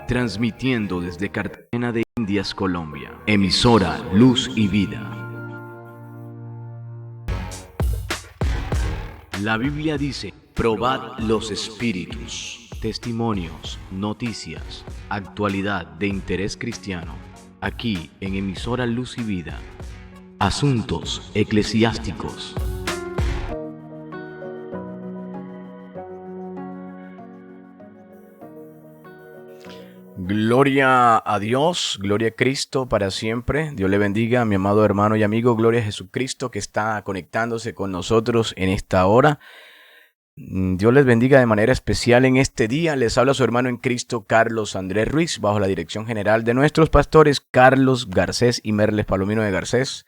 Transmitiendo desde Cartagena de Indias, Colombia. Emisora Luz y Vida. La Biblia dice, probad los espíritus. Testimonios, noticias, actualidad de interés cristiano. Aquí en Emisora Luz y Vida. Asuntos eclesiásticos. Gloria a Dios, gloria a Cristo para siempre. Dios le bendiga, mi amado hermano y amigo. Gloria a Jesucristo que está conectándose con nosotros en esta hora. Dios les bendiga de manera especial en este día. Les habla su hermano en Cristo, Carlos Andrés Ruiz, bajo la dirección general de nuestros pastores Carlos Garcés y Merles Palomino de Garcés,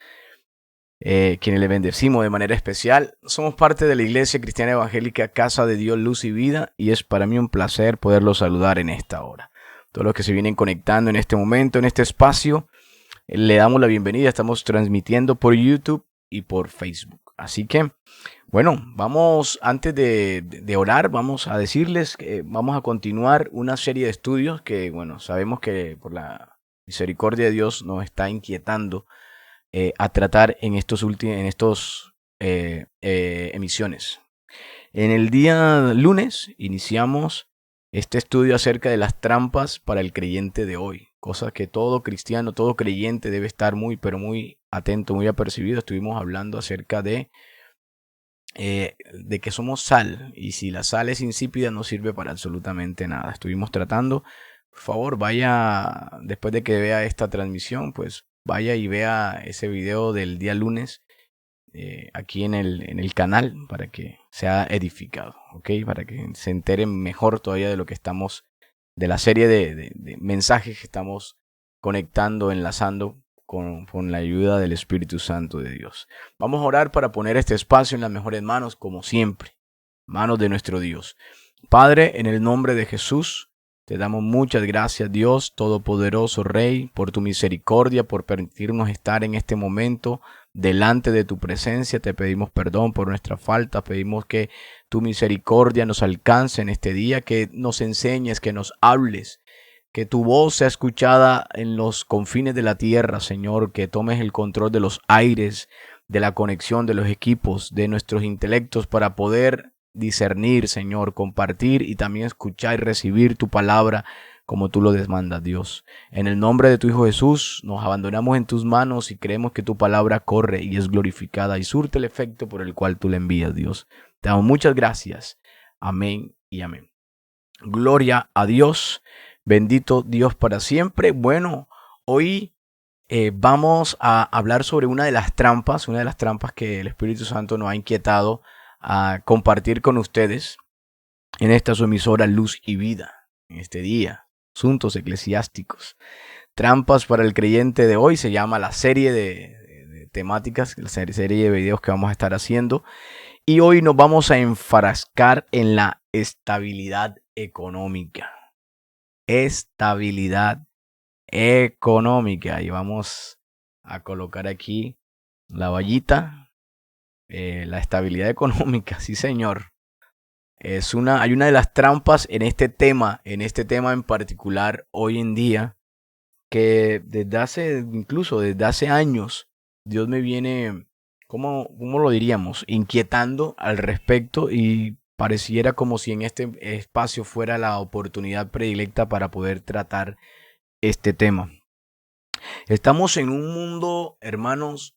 quienes le bendecimos de manera especial. Somos parte de la Iglesia Cristiana Evangélica Casa de Dios, Luz y Vida, y es para mí un placer poderlos saludar en esta hora. Todos los que se vienen conectando en este momento, en este espacio, le damos la bienvenida. Estamos transmitiendo por YouTube y por Facebook. Así que, bueno, vamos, antes de orar, vamos a decirles que vamos a continuar una serie de estudios que, bueno, sabemos que por la misericordia de Dios nos está inquietando a tratar en estos emisiones. En el día lunes iniciamos este estudio acerca de las trampas para el creyente de hoy, cosas que todo cristiano, todo creyente debe estar muy atento, muy apercibido. Estuvimos hablando acerca de que somos sal, y si la sal es insípida no sirve para absolutamente nada. Estuvimos tratando, por favor, vaya, después de que vea esta transmisión, pues vaya y vea ese video del día lunes aquí en el canal para que sea edificado, ¿ok? Para que se enteren mejor todavía de lo que estamos, de la serie de mensajes que estamos conectando, enlazando con la ayuda del Espíritu Santo de Dios. Vamos a orar para poner este espacio en las mejores manos, como siempre, manos de nuestro Dios. Padre, en el nombre de Jesús, te damos muchas gracias, Dios Todopoderoso Rey, por tu misericordia, por permitirnos estar en este momento delante de tu presencia. Te pedimos perdón por nuestra falta, pedimos que tu misericordia nos alcance en este día, que nos enseñes, que nos hables, que tu voz sea escuchada en los confines de la tierra, Señor, que tomes el control de los aires, de la conexión de los equipos, de nuestros intelectos para poder discernir, Señor, compartir y también escuchar y recibir tu palabra como tú lo demandas, Dios. En el nombre de tu Hijo Jesús, nos abandonamos en tus manos y creemos que tu palabra corre y es glorificada y surte el efecto por el cual tú le envías, Dios. Te damos muchas gracias. Amén y amén. Gloria a Dios. Bendito Dios para siempre. Bueno, hoy vamos a hablar sobre una de las trampas que el Espíritu Santo nos ha inquietado a compartir con ustedes en esta su emisora Luz y Vida, en este día. Asuntos eclesiásticos. Trampas para el creyente de hoy se llama la serie de temáticas, la serie de videos que vamos a estar haciendo. Y hoy nos vamos a enfrascar en la estabilidad económica. Estabilidad económica. Y vamos a colocar aquí la vallita. La estabilidad económica, sí señor. Hay una de las trampas en este tema en particular hoy en día, que incluso desde hace años, Dios me viene, ¿cómo lo diríamos? Inquietando al respecto, y pareciera como si en este espacio fuera la oportunidad predilecta para poder tratar este tema. Estamos en un mundo, hermanos,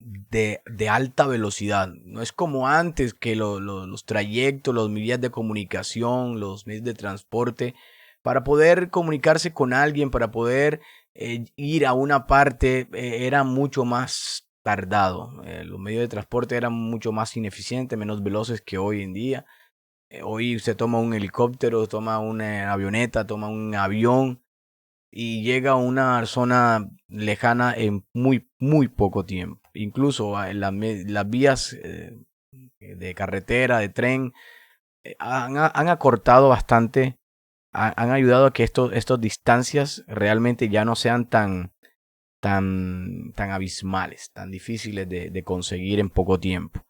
de alta velocidad. No es como antes que los trayectos, los medios de comunicación, los medios de transporte, para poder comunicarse con alguien, para poder ir a una parte, era mucho más tardado. Los medios de transporte eran mucho más ineficientes, menos veloces que hoy en día. Hoy se toma un helicóptero, toma una avioneta, toma un avión y llega a una zona lejana en muy poco tiempo. Incluso las vías de carretera, de tren, han acortado bastante, han ayudado a que estas distancias realmente ya no sean tan abismales, tan difíciles de conseguir en poco tiempo.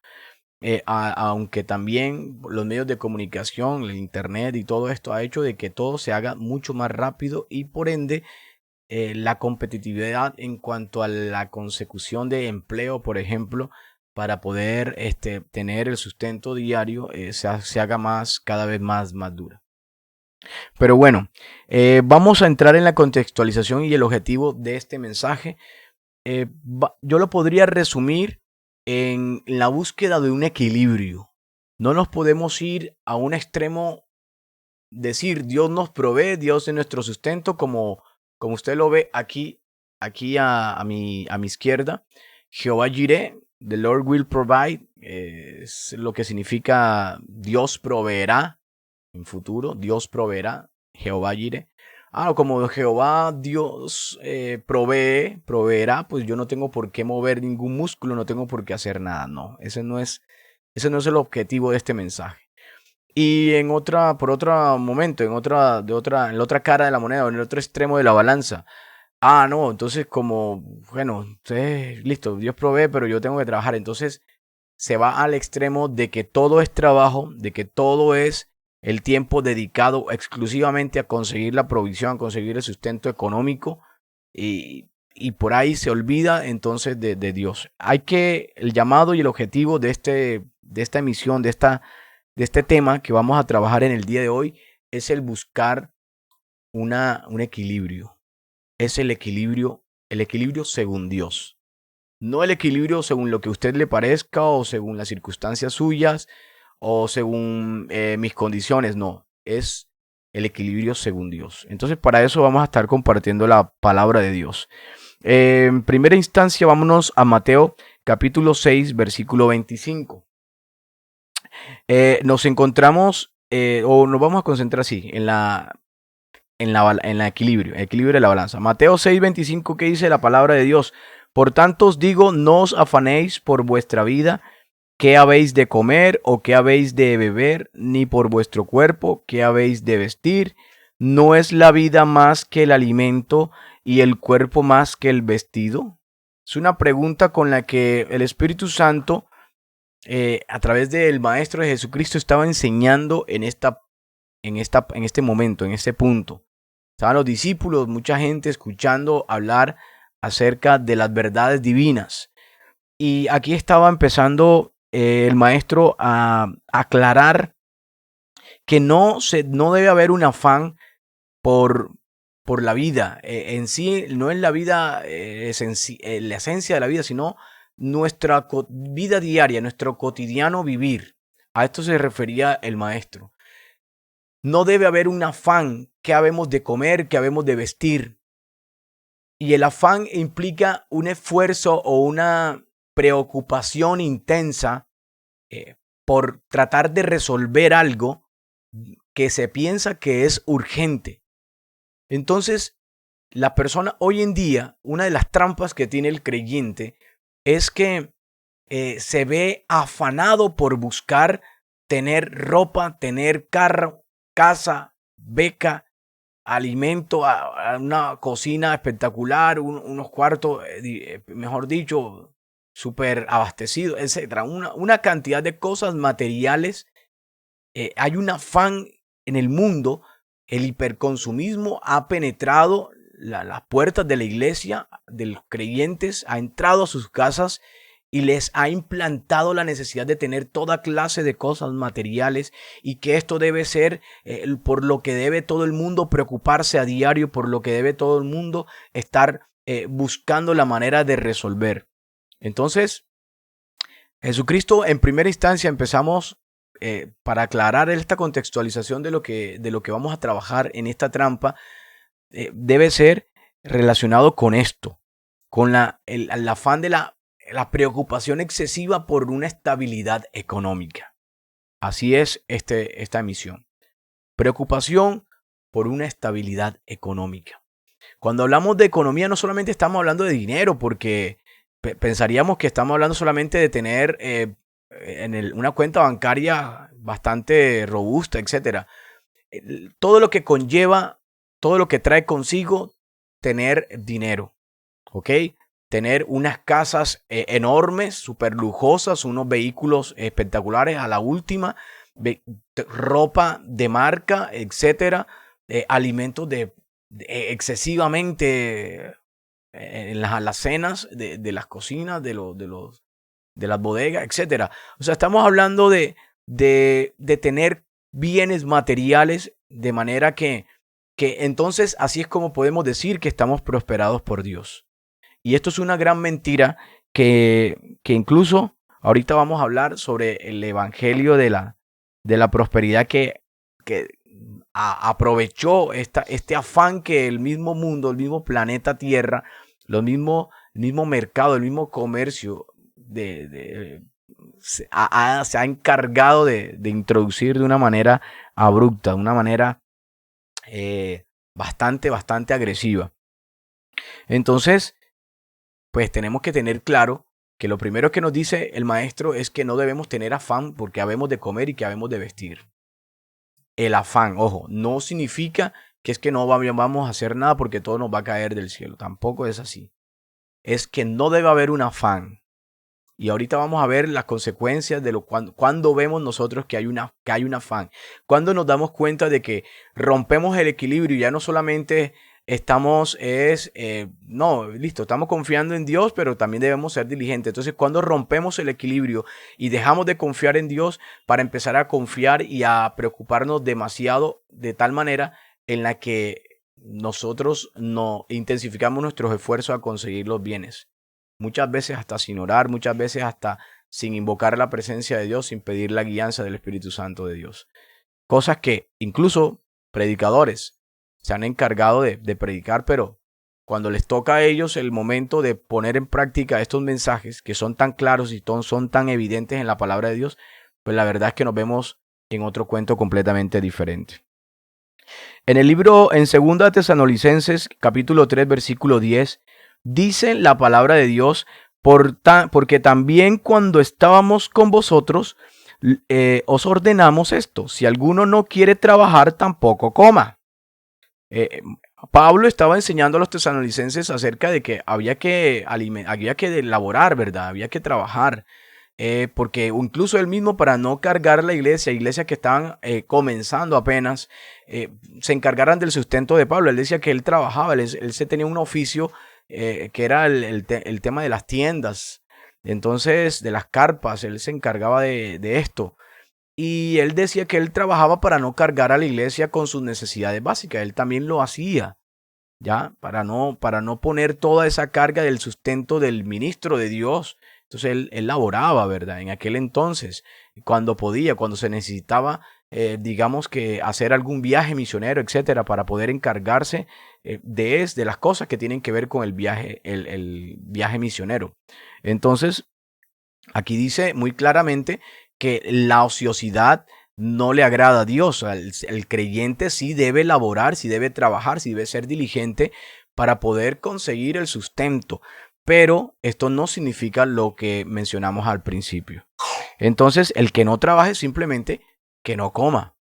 aunque también los medios de comunicación, el internet y todo esto ha hecho de que todo se haga mucho más rápido y por ende la competitividad en cuanto a la consecución de empleo, por ejemplo, para poder tener el sustento diario, se haga cada vez más dura. Pero bueno, vamos a entrar en la contextualización y el objetivo de este mensaje. Yo lo podría resumir en la búsqueda de un equilibrio. No nos podemos ir a un extremo, decir Dios nos provee, Dios es nuestro sustento, como usted lo ve aquí a mi izquierda. Jehová Jireh, the Lord will provide, es lo que significa Dios proveerá en futuro, Dios proveerá, Jehová Jireh. Como Jehová Dios proveerá, pues yo no tengo por qué mover ningún músculo, no tengo por qué hacer nada. No, ese no es el objetivo de este mensaje. Y por otro momento, en la otra cara de la moneda, o en el otro extremo de la balanza. No, entonces bueno, listo, Dios provee, pero yo tengo que trabajar. Entonces se va al extremo de que todo es trabajo, de que todo es el tiempo dedicado exclusivamente a conseguir la provisión, a conseguir el sustento económico, y por ahí se olvida entonces de Dios. El llamado y el objetivo de esta emisión, de este tema que vamos a trabajar en el día de hoy, es el buscar un equilibrio. Es el equilibrio según Dios. No el equilibrio según lo que a usted le parezca o según las circunstancias suyas o según mis condiciones. No, es el equilibrio según Dios. Entonces para eso vamos a estar compartiendo la palabra de Dios. En primera instancia vámonos a Mateo capítulo 6 versículo 25. Nos encontramos o nos vamos a concentrar así en el equilibrio de la balanza. Mateo 6:25, ¿qué dice la palabra de Dios? Por tanto os digo, no os afanéis por vuestra vida, qué habéis de comer o qué habéis de beber, ni por vuestro cuerpo, qué habéis de vestir. ¿No es la vida más que el alimento y el cuerpo más que el vestido? Es una pregunta con la que el Espíritu Santo, a través del Maestro de Jesucristo, estaba enseñando en este momento, en este punto. Estaban los discípulos, mucha gente escuchando hablar acerca de las verdades divinas. Y aquí estaba empezando el maestro a aclarar que no debe haber un afán por la vida. En sí, no es la vida, la esencia de la vida, sino nuestra vida diaria, nuestro cotidiano vivir. A esto se refería el maestro. No debe haber un afán, que habemos de comer, que habemos de vestir. Y el afán implica un esfuerzo o una preocupación intensa por tratar de resolver algo que se piensa que es urgente. Entonces, la persona hoy en día, una de las trampas que tiene el creyente es que se ve afanado por buscar tener ropa, tener carro, casa, beca, alimento, a una cocina espectacular, unos cuartos, mejor dicho, súper abastecidos, etc. Una cantidad de cosas materiales. Hay un afán en el mundo. El hiperconsumismo ha penetrado las puertas de la iglesia, de los creyentes, ha entrado a sus casas y les ha implantado la necesidad de tener toda clase de cosas materiales, y que esto debe ser por lo que debe todo el mundo preocuparse a diario, por lo que debe todo el mundo estar buscando la manera de resolver. Entonces, Jesucristo, en primera instancia, empezamos para aclarar esta contextualización de lo que vamos a trabajar en esta trampa, debe ser relacionado con esto, con el afán de la preocupación excesiva por una estabilidad económica. Así es esta emisión. Preocupación por una estabilidad económica. Cuando hablamos de economía, no solamente estamos hablando de dinero, porque pensaríamos que estamos hablando solamente de tener una cuenta bancaria bastante robusta, etc. Todo lo que conlleva, todo lo que trae consigo tener dinero, ¿ok? tener unas casas enormes, súper lujosas, unos vehículos espectaculares a la última, ropa de marca, etcétera, alimentos excesivamente en las alacenas de las cocinas, de las bodegas, etcétera. O sea, estamos hablando de tener bienes materiales de manera que entonces así es como podemos decir que estamos prosperados por Dios. Y esto es una gran mentira que incluso ahorita vamos a hablar sobre el evangelio de la prosperidad que aprovechó este afán que el mismo mundo, el mismo planeta Tierra, el mismo mercado, el mismo comercio se ha encargado de introducir de una manera abrupta, de una manera bastante agresiva. Entonces, pues tenemos que tener claro que lo primero que nos dice el maestro es que no debemos tener afán porque habemos de comer y que habemos de vestir. El afán, ojo, no significa que es que no vamos a hacer nada porque todo nos va a caer del cielo. Tampoco es así. Es que no debe haber un afán. Y ahorita vamos a ver las consecuencias de cuando vemos nosotros que hay un afán. Cuando nos damos cuenta de que rompemos el equilibrio y ya no solamente estamos, estamos confiando en Dios, pero también debemos ser diligentes. Entonces, cuando rompemos el equilibrio y dejamos de confiar en Dios para empezar a confiar y a preocuparnos demasiado de tal manera en la que nosotros no intensificamos nuestros esfuerzos a conseguir los bienes. Muchas veces hasta sin orar, muchas veces hasta sin invocar la presencia de Dios, sin pedir la guianza del Espíritu Santo de Dios. Cosas que incluso predicadores se han encargado de predicar, pero cuando les toca a ellos el momento de poner en práctica estos mensajes que son tan claros y son tan evidentes en la palabra de Dios, pues la verdad es que nos vemos en otro cuento completamente diferente. En el libro, en 2 Tesalonicenses, capítulo 3, versículo 10, dice la palabra de Dios, porque también cuando estábamos con vosotros, os ordenamos esto: si alguno no quiere trabajar, tampoco coma. Pablo estaba enseñando a los tesalonicenses acerca de que había que elaborar, ¿verdad? Había que trabajar. Porque incluso él mismo, para no cargar la iglesia que estaban comenzando apenas, se encargaran del sustento de Pablo. Él decía que él trabajaba, él se tenía un oficio que era el tema de las tiendas, entonces de las carpas, él se encargaba de esto. Y él decía que él trabajaba para no cargar a la iglesia con sus necesidades básicas. Él también lo hacía, ¿ya? Para no poner toda esa carga del sustento del ministro de Dios. Entonces él laboraba, ¿verdad? En aquel entonces, cuando podía, cuando se necesitaba, digamos que hacer algún viaje misionero, etcétera, para poder encargarse de las cosas que tienen que ver con el viaje misionero. Entonces, aquí dice muy claramente que la ociosidad no le agrada a Dios. El creyente sí debe laborar, sí debe trabajar, sí debe ser diligente para poder conseguir el sustento. Pero esto no significa lo que mencionamos al principio. Entonces, el que no trabaje, simplemente que no coma.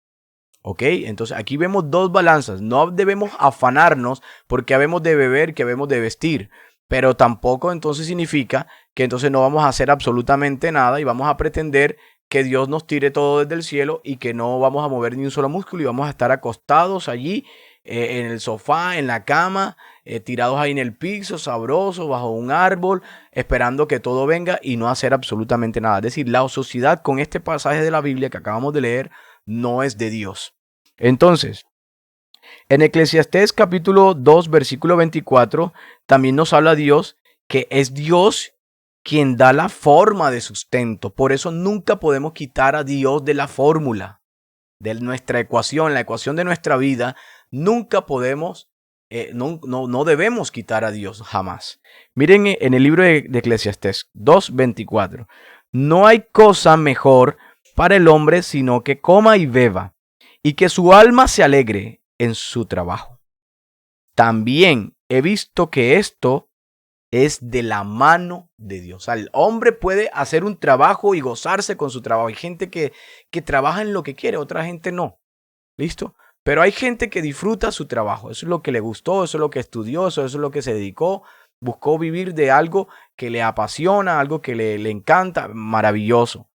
¿Ok? Entonces, aquí vemos dos balanzas. No debemos afanarnos porque habemos de beber, que habemos de vestir. Pero tampoco entonces significa que entonces no vamos a hacer absolutamente nada y vamos a pretender que Dios nos tire todo desde el cielo y que no vamos a mover ni un solo músculo y vamos a estar acostados allí en el sofá, en la cama, tirados ahí en el piso, sabrosos, bajo un árbol, esperando que todo venga y no hacer absolutamente nada. Es decir, la ociosidad con este pasaje de la Biblia que acabamos de leer no es de Dios. Entonces, en Eclesiastés capítulo 2, versículo 24, también nos habla Dios que es Dios quien da la forma de sustento. Por eso nunca podemos quitar a Dios de la fórmula, de nuestra ecuación, la ecuación de nuestra vida. Nunca podemos, no debemos quitar a Dios, jamás. Miren en el libro de Eclesiastés 2:24. No hay cosa mejor para el hombre sino que coma y beba, y que su alma se alegre en su trabajo. También he visto que esto es de la mano de Dios. O sea, el hombre puede hacer un trabajo y gozarse con su trabajo. Hay gente que trabaja en lo que quiere, otra gente no. ¿Listo? Pero hay gente que disfruta su trabajo. Eso es lo que le gustó, eso es lo que estudió, eso es lo que se dedicó. Buscó vivir de algo que le apasiona, algo que le encanta, maravilloso.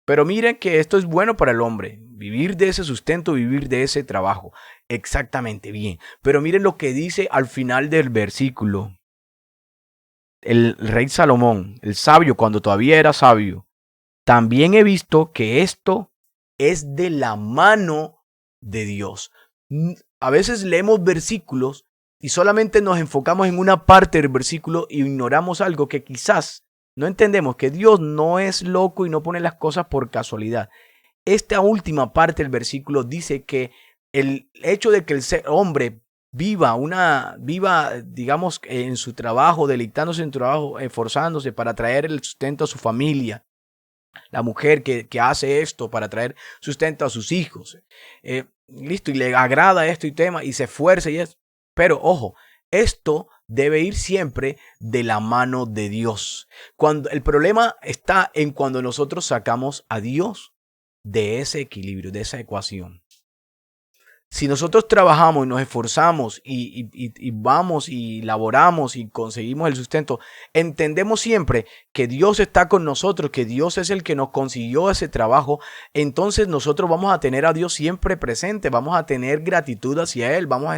Pero miren que esto es bueno para el hombre, vivir de ese sustento, vivir de ese trabajo. Exactamente bien. Pero miren lo que dice al final del versículo. El rey Salomón, el sabio, cuando todavía era sabio, también he visto que esto es de la mano de Dios. A veces leemos versículos y solamente nos enfocamos en una parte del versículo y ignoramos algo que quizás no entendemos, que Dios no es loco y no pone las cosas por casualidad. Esta última parte del versículo dice que el hecho de que el hombre viva, digamos, en su trabajo, deleitándose en su trabajo, esforzándose para traer el sustento a su familia. La mujer que hace esto para traer sustento a sus hijos. Listo, y le agrada esto y tema, y se esfuerza y es. Pero ojo, esto debe ir siempre de la mano de Dios. El problema está en cuando nosotros sacamos a Dios de ese equilibrio, de esa ecuación. Si nosotros trabajamos y nos esforzamos y vamos y laboramos y conseguimos el sustento, entendemos siempre que Dios está con nosotros, que Dios es el que nos consiguió ese trabajo, entonces nosotros vamos a tener a Dios siempre presente, vamos a tener gratitud hacia Él, vamos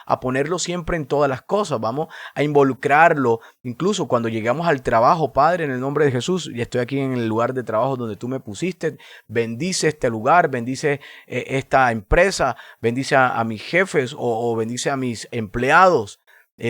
a ponerlo siempre en todas las cosas, vamos a involucrarlo, incluso cuando llegamos al trabajo. Padre, en el nombre de Jesús, y estoy aquí en el lugar de trabajo donde tú me pusiste, bendice este lugar, bendice esta empresa, bendice a mis jefes o bendice a mis empleados.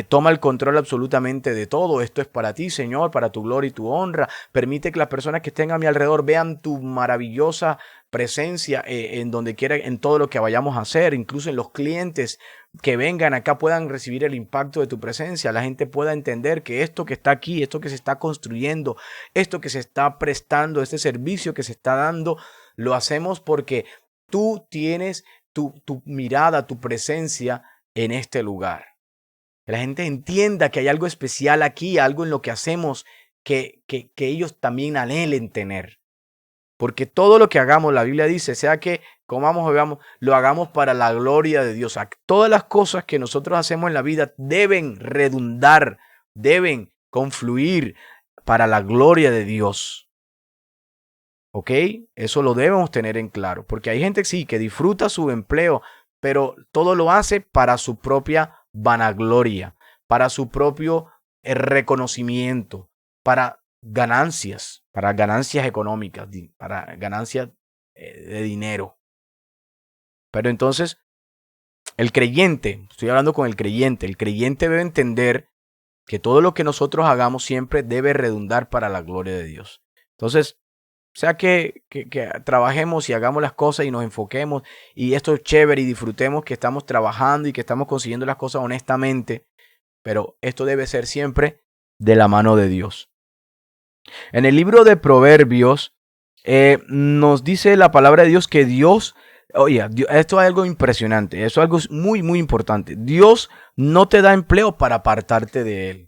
Toma el control absolutamente de todo. Esto es para ti, Señor, para tu gloria y tu honra. Permite que las personas que estén a mi alrededor vean tu maravillosa presencia en donde quiera, en todo lo que vayamos a hacer, incluso en los clientes que vengan acá puedan recibir el impacto de tu presencia. La gente pueda entender que esto que está aquí, esto que se está construyendo, esto que se está prestando, este servicio que se está dando, lo hacemos porque tú tienes tu mirada, tu presencia en este lugar. Que la gente entienda que hay algo especial aquí, algo en lo que hacemos que ellos también anhelen tener. Porque todo lo que hagamos, la Biblia dice, sea que comamos o bebamos, lo hagamos para la gloria de Dios. Todas las cosas que nosotros hacemos en la vida deben redundar, deben confluir para la gloria de Dios. ¿Ok? Eso lo debemos tener en claro. Porque hay gente, sí, que disfruta su empleo, pero todo lo hace para su propia vanagloria, para su propio reconocimiento, para ganancias económicas, para ganancias de dinero. Pero entonces, el creyente, estoy hablando con el creyente debe entender que todo lo que nosotros hagamos siempre debe redundar para la gloria de Dios. Entonces, o sea que trabajemos y hagamos las cosas y nos enfoquemos y esto es chévere y disfrutemos que estamos trabajando y que estamos consiguiendo las cosas honestamente, pero esto debe ser siempre de la mano de Dios. En el libro de Proverbios nos dice la palabra de Dios que Dios, oye, esto es algo impresionante, eso es algo muy, muy importante. Dios no te da empleo para apartarte de Él.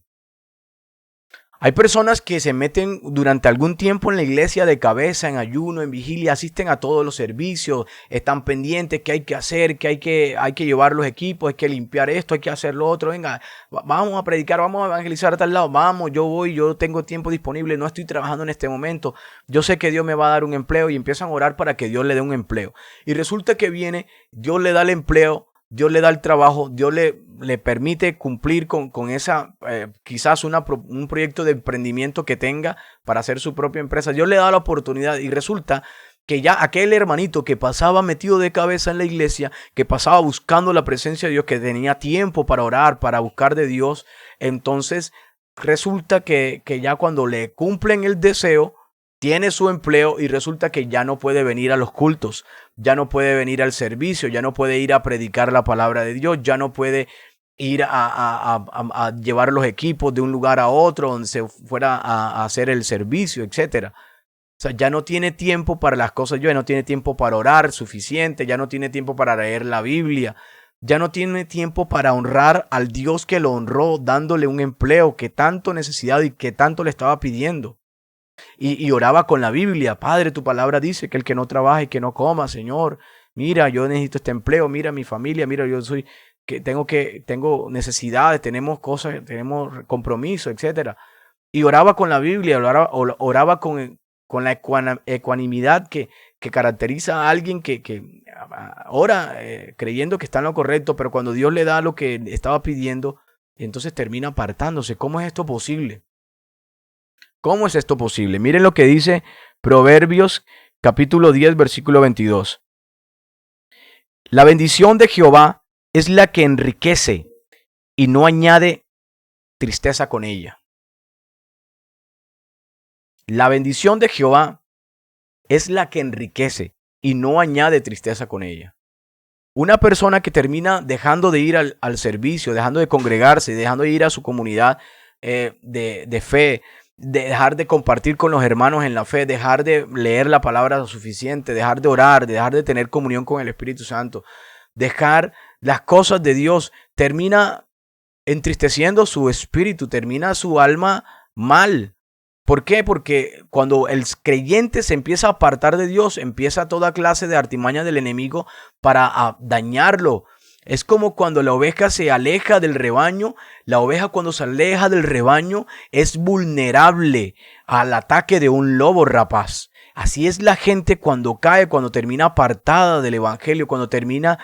Hay personas que se meten durante algún tiempo en la iglesia de cabeza, en ayuno, en vigilia, asisten a todos los servicios, están pendientes, qué hay que hacer, hay que llevar los equipos, hay que limpiar esto, hay que hacer lo otro. Venga, vamos a predicar, vamos a evangelizar a tal lado, vamos, yo voy, yo tengo tiempo disponible, no estoy trabajando en este momento, yo sé que Dios me va a dar un empleo y empiezan a orar para que Dios le dé un empleo. Y resulta que viene, Dios le da el empleo, Dios le da el trabajo, Dios le permite cumplir con esa, quizás un proyecto de emprendimiento que tenga para hacer su propia empresa. Dios le da la oportunidad y resulta que ya aquel hermanito que pasaba metido de cabeza en la iglesia, que pasaba buscando la presencia de Dios, que tenía tiempo para orar, para buscar de Dios, entonces resulta que ya cuando le cumplen el deseo, tiene su empleo y resulta que ya no puede venir a los cultos, ya no puede venir al servicio, ya no puede ir a predicar la palabra de Dios, ya no puede ir a llevar los equipos de un lugar a otro donde se fuera a hacer el servicio, etcétera. O sea, ya no tiene tiempo para las cosas, ya no tiene tiempo para orar suficiente, ya no tiene tiempo para leer la Biblia, ya no tiene tiempo para honrar al Dios que lo honró dándole un empleo que tanto necesitaba y que tanto le estaba pidiendo. Y oraba con la Biblia. Padre, tu palabra dice que el que no trabaja y que no coma, Señor, mira, yo necesito este empleo, mira mi familia, mira, yo soy tengo necesidades, tenemos cosas, tenemos compromisos, etcétera. Y oraba con la Biblia, oraba con la ecuanimidad que caracteriza a alguien que ora creyendo que está en lo correcto, pero cuando Dios le da lo que estaba pidiendo, entonces termina apartándose. ¿Cómo es esto posible? ¿Cómo es esto posible? Miren lo que dice Proverbios capítulo 10, versículo 22. La bendición de Jehová es la que enriquece y no añade tristeza con ella. La bendición de Jehová es la que enriquece y no añade tristeza con ella. Una persona que termina dejando de ir al servicio, dejando de congregarse, dejando de ir a su comunidad de fe, de dejar de compartir con los hermanos en la fe, dejar de leer la palabra lo suficiente, dejar de orar, dejar de tener comunión con el Espíritu Santo, dejar las cosas de Dios, termina entristeciendo su espíritu, termina su alma mal. ¿Por qué? Porque cuando el creyente se empieza a apartar de Dios, empieza toda clase de artimaña del enemigo para dañarlo. Es como cuando la oveja se aleja del rebaño. La oveja cuando se aleja del rebaño es vulnerable al ataque de un lobo rapaz. Así es la gente cuando cae, cuando termina apartada del evangelio, cuando termina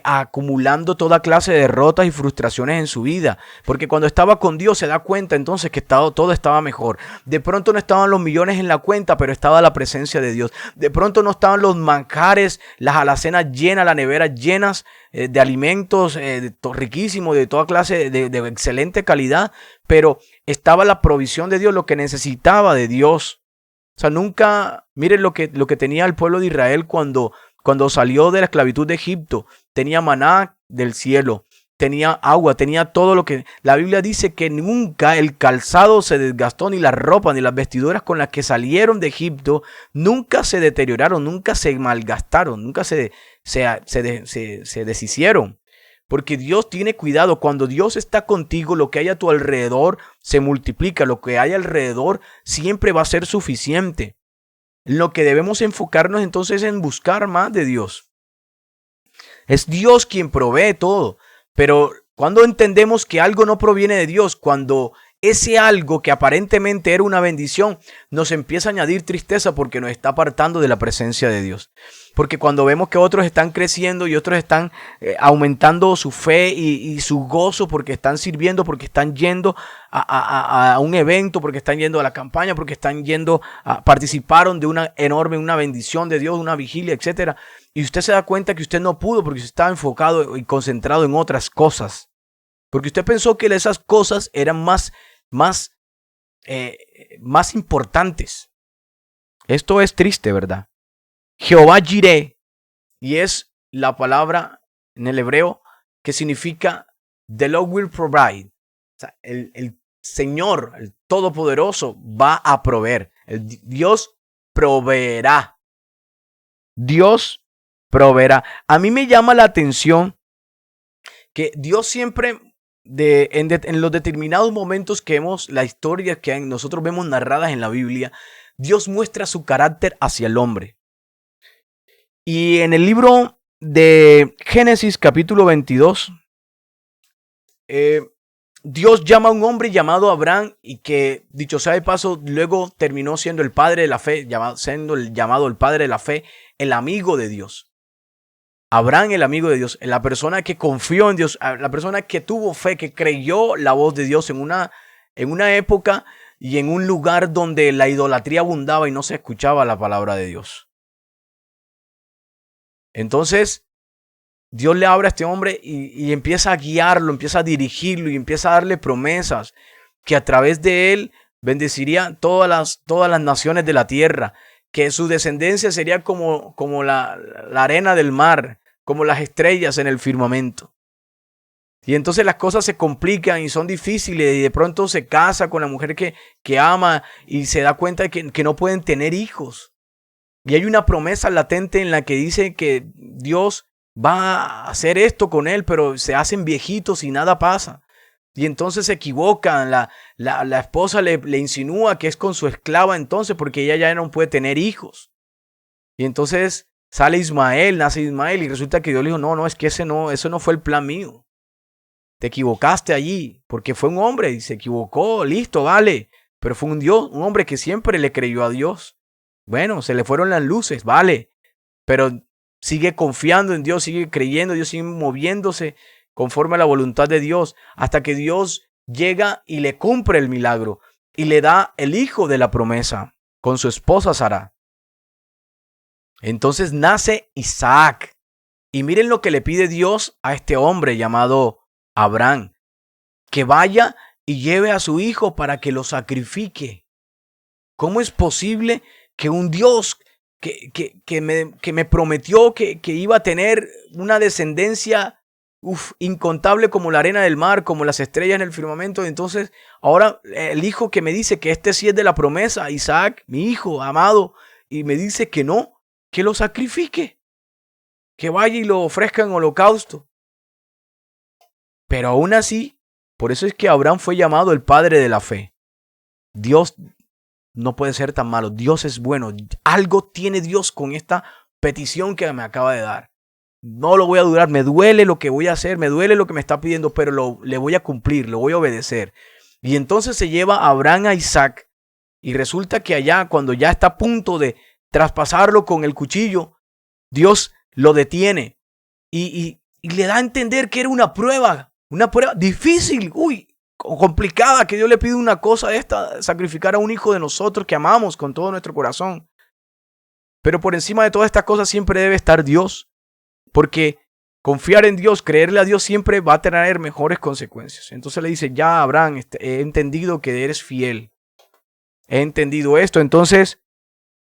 acumulando toda clase de derrotas y frustraciones en su vida, porque cuando estaba con Dios se da cuenta entonces que todo estaba mejor. De pronto no estaban los millones en la cuenta, pero estaba la presencia de Dios. De pronto no estaban los manjares, las alacenas llenas, las neveras llenas de alimentos riquísimos, de toda clase de excelente calidad, pero estaba la provisión de Dios, lo que necesitaba de Dios. O sea, nunca, miren lo que tenía el pueblo de Israel cuando salió de la esclavitud de Egipto. Tenía maná del cielo, tenía agua, tenía todo lo que... La Biblia dice que nunca el calzado se desgastó, ni la ropa, ni las vestiduras con las que salieron de Egipto, nunca se deterioraron, nunca se malgastaron, nunca se deshicieron. Porque Dios tiene cuidado. Cuando Dios está contigo, lo que hay a tu alrededor se multiplica. Lo que hay alrededor siempre va a ser suficiente. Lo que debemos enfocarnos entonces es en buscar más de Dios. Es Dios quien provee todo. Pero cuando entendemos que algo no proviene de Dios, cuando ese algo que aparentemente era una bendición nos empieza a añadir tristeza porque nos está apartando de la presencia de Dios. Porque cuando vemos que otros están creciendo y otros están aumentando su fe y su gozo porque están sirviendo, porque están yendo a un evento, porque están yendo a la campaña, porque están yendo participaron de una bendición de Dios, una vigilia, etcétera. Y usted se da cuenta que usted no pudo porque usted estaba enfocado y concentrado en otras cosas. Porque usted pensó que esas cosas eran más importantes. Esto es triste, ¿verdad? Jehová Jireh, y es la palabra en el hebreo que significa the Lord will provide. O sea, el Señor, el Todopoderoso, va a proveer. Dios proveerá. Dios proveerá. A mí me llama la atención que Dios siempre, en los determinados momentos que vemos la historia que nosotros vemos narradas en la Biblia, Dios muestra su carácter hacia el hombre. Y en el libro de Génesis capítulo 22, Dios llama a un hombre llamado Abraham y que, dicho sea de paso, luego terminó siendo el padre de la fe, siendo llamado el padre de la fe, el amigo de Dios. Abraham, el amigo de Dios, la persona que confió en Dios, la persona que tuvo fe, que creyó la voz de Dios en una época y en un lugar donde la idolatría abundaba y no se escuchaba la palabra de Dios. Entonces, Dios le abre a este hombre y empieza a guiarlo, empieza a dirigirlo y empieza a darle promesas que a través de él bendeciría todas las naciones de la tierra, que su descendencia sería como la arena del mar, como las estrellas en el firmamento. Y entonces las cosas se complican y son difíciles y de pronto se casa con la mujer que ama y se da cuenta de que no pueden tener hijos. Y hay una promesa latente en la que dice que Dios va a hacer esto con él, pero se hacen viejitos y nada pasa. Y entonces se equivocan, la esposa le insinúa que es con su esclava entonces porque ella ya no puede tener hijos. Y entonces nace Ismael y resulta que Dios le dijo, no, es que eso no fue el plan mío. te equivocaste allí, porque fue un hombre y se equivocó, listo, vale, pero fue un Dios, un hombre que siempre le creyó a Dios. Bueno, se le fueron las luces, vale, pero sigue confiando en Dios, sigue creyendo, Dios sigue moviéndose conforme a la voluntad de Dios, hasta que Dios llega y le cumple el milagro y le da el hijo de la promesa con su esposa Sara. Entonces nace Isaac. Y miren lo que le pide Dios a este hombre llamado Abraham, que vaya y lleve a su hijo para que lo sacrifique. ¿Cómo es posible que un Dios que me prometió que iba a tener una descendencia incontable como la arena del mar, como las estrellas en el firmamento? Entonces, ahora el hijo que me dice que este sí es de la promesa, Isaac, mi hijo amado, y me dice que no, que lo sacrifique, que vaya y lo ofrezca en holocausto. Pero aún así, por eso es que Abraham fue llamado el padre de la fe. Dios no puede ser tan malo. Dios es bueno. Algo tiene Dios con esta petición que me acaba de dar. No lo voy a dudar. Me duele lo que voy a hacer. Me duele lo que me está pidiendo, pero le voy a cumplir. Lo voy a obedecer. Y entonces se lleva a Abraham a Isaac. Y resulta que allá, cuando ya está a punto de traspasarlo con el cuchillo, Dios lo detiene. Y le da a entender que era una prueba difícil. Complicada, que Dios le pide una cosa esta, sacrificar a un hijo de nosotros que amamos con todo nuestro corazón. Pero por encima de todas estas cosas siempre debe estar Dios, porque confiar en Dios, creerle a Dios siempre va a tener mejores consecuencias. Entonces le dice, ya Abraham, he entendido que eres fiel, he entendido esto, entonces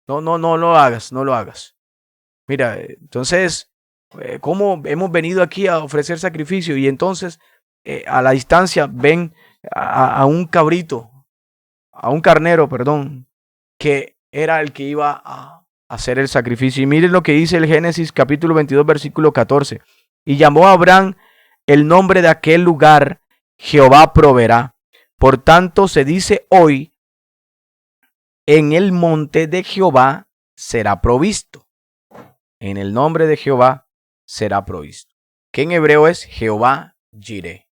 no lo hagas. Mira, entonces, ¿cómo hemos venido aquí a ofrecer sacrificio? Y entonces a la distancia ven a un carnero, que era el que iba a hacer el sacrificio. Y miren lo que dice el Génesis capítulo 22, versículo 14. Y llamó a Abraham el nombre de aquel lugar, Jehová proveerá. Por tanto se dice hoy, en el monte de Jehová será provisto. En el nombre de Jehová será provisto. Que en hebreo es Jehová Jireh.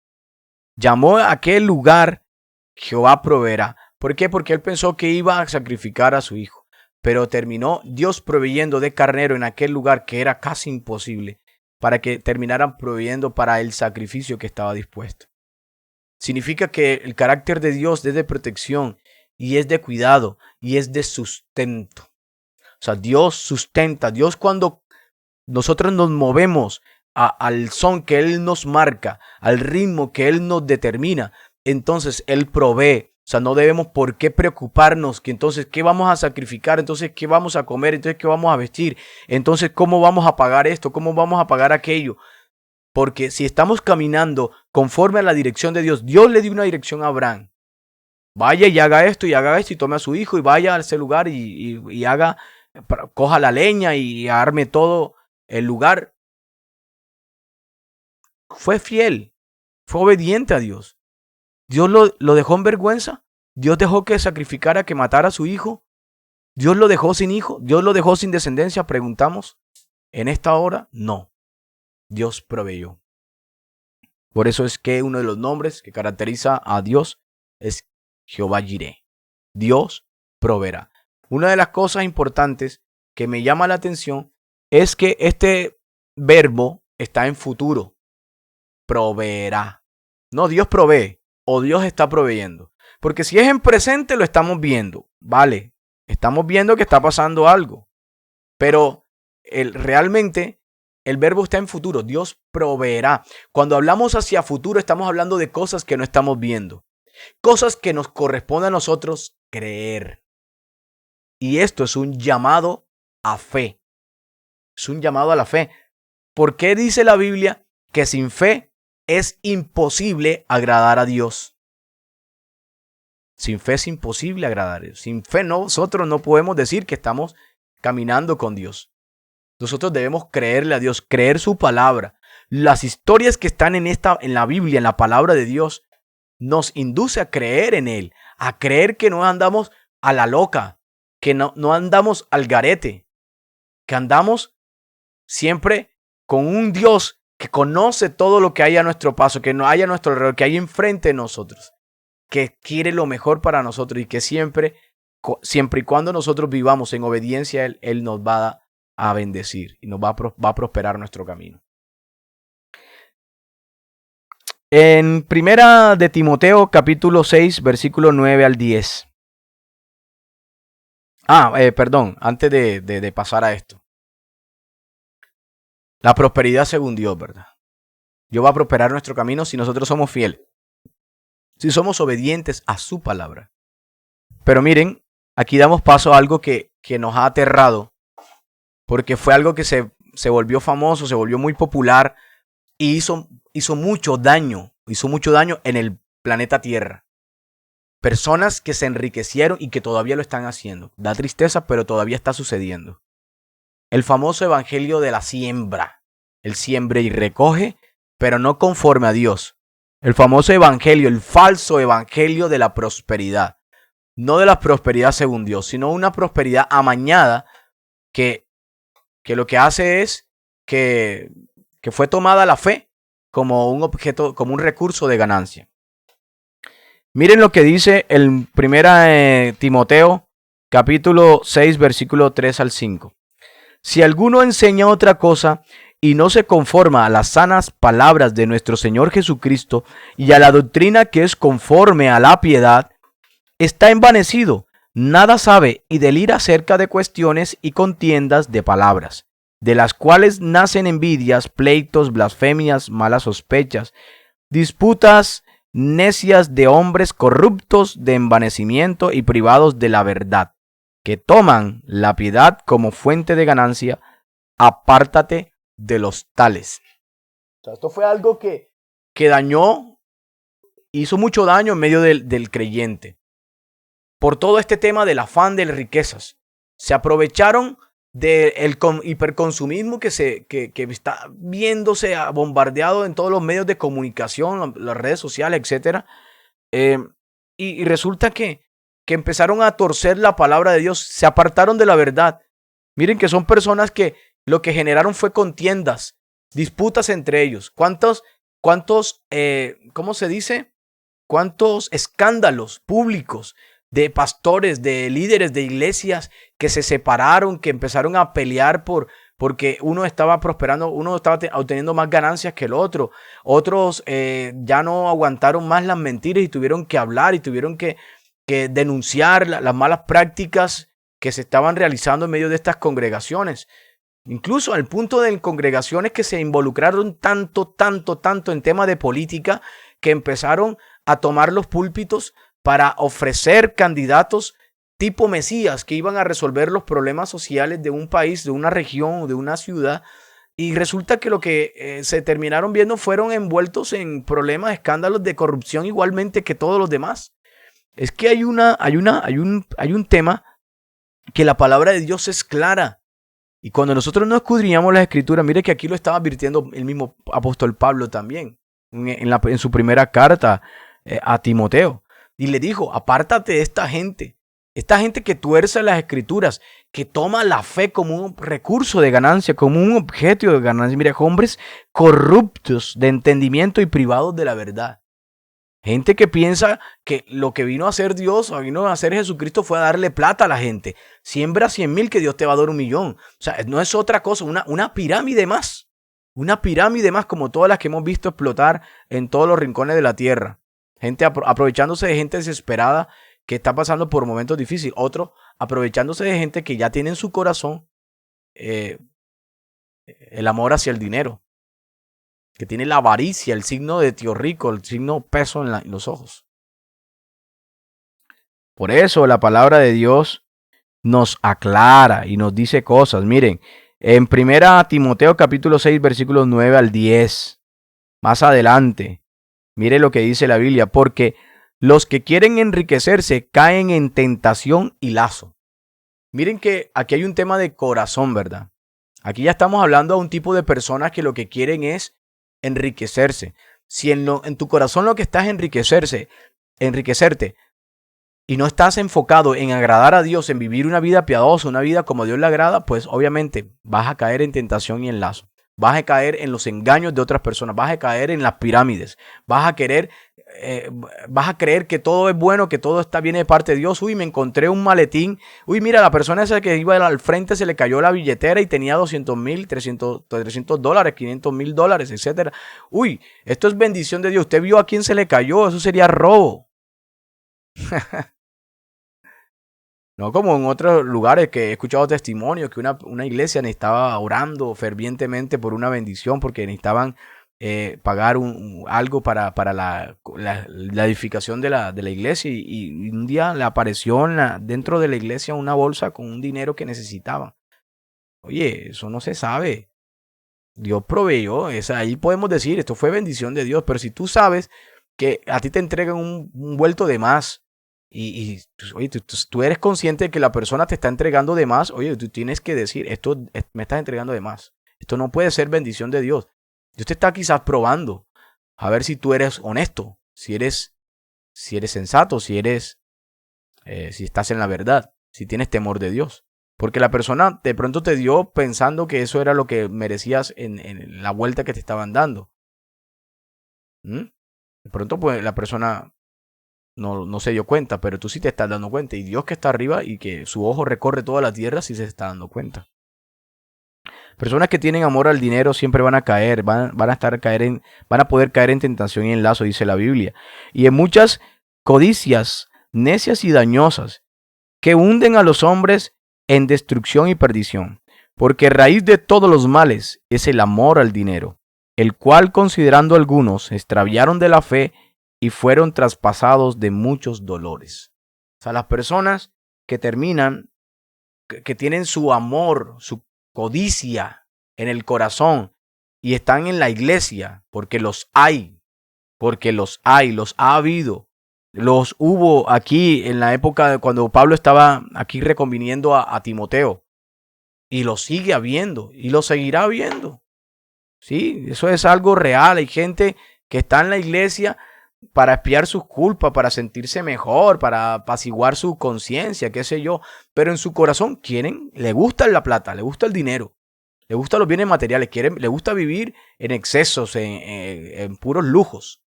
Llamó a aquel lugar Jehová proveerá. ¿Por qué? Porque él pensó que iba a sacrificar a su hijo. Pero terminó Dios proveyendo de carnero en aquel lugar que era casi imposible, para que terminaran proveyendo para el sacrificio que estaba dispuesto. Significa que el carácter de Dios es de protección y es de cuidado y es de sustento. O sea, Dios sustenta. Dios, cuando nosotros nos movemos al son que Él nos marca, al ritmo que Él nos determina, entonces Él provee. O sea, no debemos por qué preocuparnos que entonces qué vamos a sacrificar, entonces qué vamos a comer, entonces qué vamos a vestir, entonces cómo vamos a pagar esto, cómo vamos a pagar aquello. Porque si estamos caminando conforme a la dirección de Dios, Dios le dio una dirección a Abraham. Vaya y haga esto y tome a su hijo y vaya a ese lugar y haga, coja la leña y arme todo el lugar. Fue fiel, fue obediente a Dios. Dios lo dejó en vergüenza. Dios dejó que sacrificara, que matara a su hijo. Dios lo dejó sin hijo. Dios lo dejó sin descendencia. Preguntamos, en esta hora, no. Dios proveyó. Por eso es que uno de los nombres que caracteriza a Dios es Jehová Jireh. Dios proveerá. Una de las cosas importantes que me llama la atención es que este verbo está en futuro. Proveerá. No, Dios provee o Dios está proveyendo. Porque si es en presente lo estamos viendo. Vale, estamos viendo que está pasando algo. Pero realmente el verbo está en futuro. Dios proveerá. Cuando hablamos hacia futuro estamos hablando de cosas que no estamos viendo. Cosas que nos corresponde a nosotros creer. Y esto es un llamado a fe. Es un llamado a la fe. ¿Por qué dice la Biblia que sin fe es imposible agradar a Dios? Sin fe es imposible agradar a Dios. Sin fe nosotros no podemos decir que estamos caminando con Dios. Nosotros debemos creerle a Dios, creer su palabra. Las historias que están en la Biblia, en la palabra de Dios, nos induce a creer en Él, a creer que no andamos a la loca, que no andamos al garete, que andamos siempre con un Dios que conoce todo lo que hay a nuestro paso, que no hay a nuestro alrededor, que hay enfrente de nosotros, que quiere lo mejor para nosotros y que siempre y cuando nosotros vivamos en obediencia a Él, Él nos va a bendecir y nos va a prosperar nuestro camino. En primera de Timoteo, capítulo 6, versículo 9 al 10. Perdón, antes de pasar a esto. La prosperidad según Dios, ¿verdad? Dios va a prosperar nuestro camino si nosotros somos fieles, si somos obedientes a su palabra. Pero miren, aquí damos paso a algo que nos ha aterrado, porque fue algo que se volvió famoso, se volvió muy popular y hizo mucho daño en el planeta Tierra. Personas que se enriquecieron y que todavía lo están haciendo. Da tristeza, pero todavía está sucediendo. El famoso evangelio de la siembra. Él siembra y recoge, pero no conforme a Dios. El famoso evangelio, el falso evangelio de la prosperidad. No de la prosperidad según Dios, sino una prosperidad amañada que lo que hace es que fue tomada la fe como un objeto, como un recurso de ganancia. Miren lo que dice el 1 Timoteo, capítulo 6, versículo 3 al 5. Si alguno enseña otra cosa y no se conforma a las sanas palabras de nuestro Señor Jesucristo y a la doctrina que es conforme a la piedad, está envanecido, nada sabe y delira acerca de cuestiones y contiendas de palabras, de las cuales nacen envidias, pleitos, blasfemias, malas sospechas, disputas necias de hombres corruptos de envanecimiento y privados de la verdad, que toman la piedad como fuente de ganancia. Apártate de los tales. O sea, esto fue algo que dañó, hizo mucho daño en medio del creyente. Por todo este tema del afán de las riquezas. Se aprovecharon del hiperconsumismo que está viéndose bombardeado en todos los medios de comunicación, las redes sociales, etc. Y resulta que empezaron a torcer la palabra de Dios, se apartaron de la verdad. Miren que son personas que lo que generaron fue contiendas, disputas entre ellos. ¿Cuántos, cómo se dice? ¿Cuántos escándalos públicos de pastores, de líderes de iglesias que se separaron, que empezaron a pelear porque uno estaba prosperando, uno estaba obteniendo más ganancias que el otro? Otros ya no aguantaron más las mentiras y tuvieron que hablar y tuvieron que denunciar las malas prácticas que se estaban realizando en medio de estas congregaciones. Incluso al punto de congregaciones que se involucraron tanto en temas de política que empezaron a tomar los púlpitos para ofrecer candidatos tipo Mesías que iban a resolver los problemas sociales de un país, de una región, de una ciudad. Y resulta que lo que se terminaron viendo fueron envueltos en problemas, escándalos de corrupción igualmente que todos los demás. Es que hay un tema que la palabra de Dios es clara. Y cuando nosotros no escudriñamos las escrituras, mire que aquí lo estaba advirtiendo el mismo apóstol Pablo también, en su primera carta a Timoteo. Y le dijo, apártate de esta gente que tuerce las escrituras, que toma la fe como un recurso de ganancia, como un objeto de ganancia. Mira, hombres corruptos de entendimiento y privados de la verdad. Gente que piensa que lo que vino a hacer Dios o vino a hacer Jesucristo fue a darle plata a la gente. Siembra 100,000 que Dios te va a dar 1,000,000. O sea, no es otra cosa, una pirámide más. Una pirámide más como todas las que hemos visto explotar en todos los rincones de la tierra. Gente aprovechándose de gente desesperada que está pasando por momentos difíciles. Otro aprovechándose de gente que ya tiene en su corazón el amor hacia el dinero. Que tiene la avaricia, el signo de tío rico, el signo peso en los ojos. Por eso la palabra de Dios nos aclara y nos dice cosas. Miren, en 1 Timoteo capítulo 6, versículos 9 al 10. Más adelante. Mire lo que dice la Biblia, porque los que quieren enriquecerse caen en tentación y lazo. Miren que aquí hay un tema de corazón, ¿verdad? Aquí ya estamos hablando a un tipo de personas que lo que quieren es enriquecerse. Si en tu corazón lo que estás es enriquecerte, y no estás enfocado en agradar a Dios, en vivir una vida piadosa, una vida como a Dios le agrada, pues obviamente vas a caer en tentación y en lazo. vas a caer en los engaños de otras personas, vas a caer en las pirámides, vas a creer que todo es bueno, que todo está bien de parte de Dios. Uy, me encontré un maletín. Uy, mira, la persona esa que iba al frente se le cayó la billetera y tenía 200,000, 300 dólares, 500,000 dólares, etcétera. Uy, esto es bendición de Dios. Usted vio a quién se le cayó, eso sería robo. No como en otros lugares que he escuchado testimonios que una iglesia necesitaba orando fervientemente por una bendición porque necesitaban pagar algo para la edificación de la iglesia y un día le apareció dentro de la iglesia una bolsa con un dinero que necesitaban. Oye, eso no se sabe. Dios proveyó, ahí podemos decir, esto fue bendición de Dios, pero si tú sabes que a ti te entregan un vuelto de más y oye, tú eres consciente de que la persona te está entregando de más, oye, tú tienes que decir, esto me estás entregando de más. Esto no puede ser bendición de Dios. Dios te está quizás probando a ver si tú eres honesto, si eres sensato, si estás en la verdad, si tienes temor de Dios. Porque la persona de pronto te dio pensando que eso era lo que merecías en la vuelta que te estaban dando. De pronto pues la persona no se dio cuenta, pero tú sí te estás dando cuenta. Y Dios que está arriba y que su ojo recorre toda la tierra sí se está dando cuenta. Personas que tienen amor al dinero siempre van a caer, van a poder caer en tentación y en lazo, dice la Biblia. Y en muchas codicias necias y dañosas que hunden a los hombres en destrucción y perdición. Porque raíz de todos los males es el amor al dinero, el cual considerando algunos se extraviaron de la fe y fueron traspasados de muchos dolores. O sea, las personas que terminan, que tienen su amor, su codicia en el corazón y están en la iglesia, porque los hay, los ha habido, los hubo aquí en la época de cuando Pablo estaba aquí reconviniendo a Timoteo y los sigue habiendo y lo seguirá habiendo. Sí, eso es algo real. Hay gente que está en la iglesia para expiar sus culpas, para sentirse mejor, para apaciguar su conciencia, qué sé yo, pero en su corazón le gusta la plata, le gusta el dinero, le gustan los bienes materiales, le gusta vivir en excesos, en puros lujos.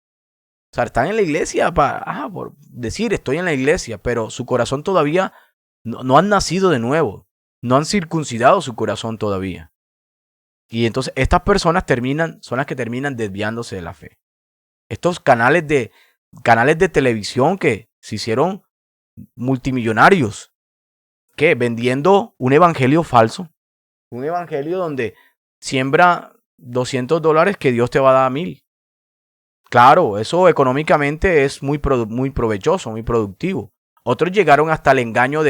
O sea, están en la iglesia por decir estoy en la iglesia, pero su corazón todavía no han nacido de nuevo, no han circuncidado su corazón todavía. Y entonces estas personas son las que terminan desviándose de la fe. Estos canales de televisión que se hicieron multimillonarios, que vendiendo un evangelio falso, un evangelio donde siembra $200 que Dios te va a dar 1,000. Claro, eso económicamente es muy provechoso, muy productivo. Otros llegaron hasta el engaño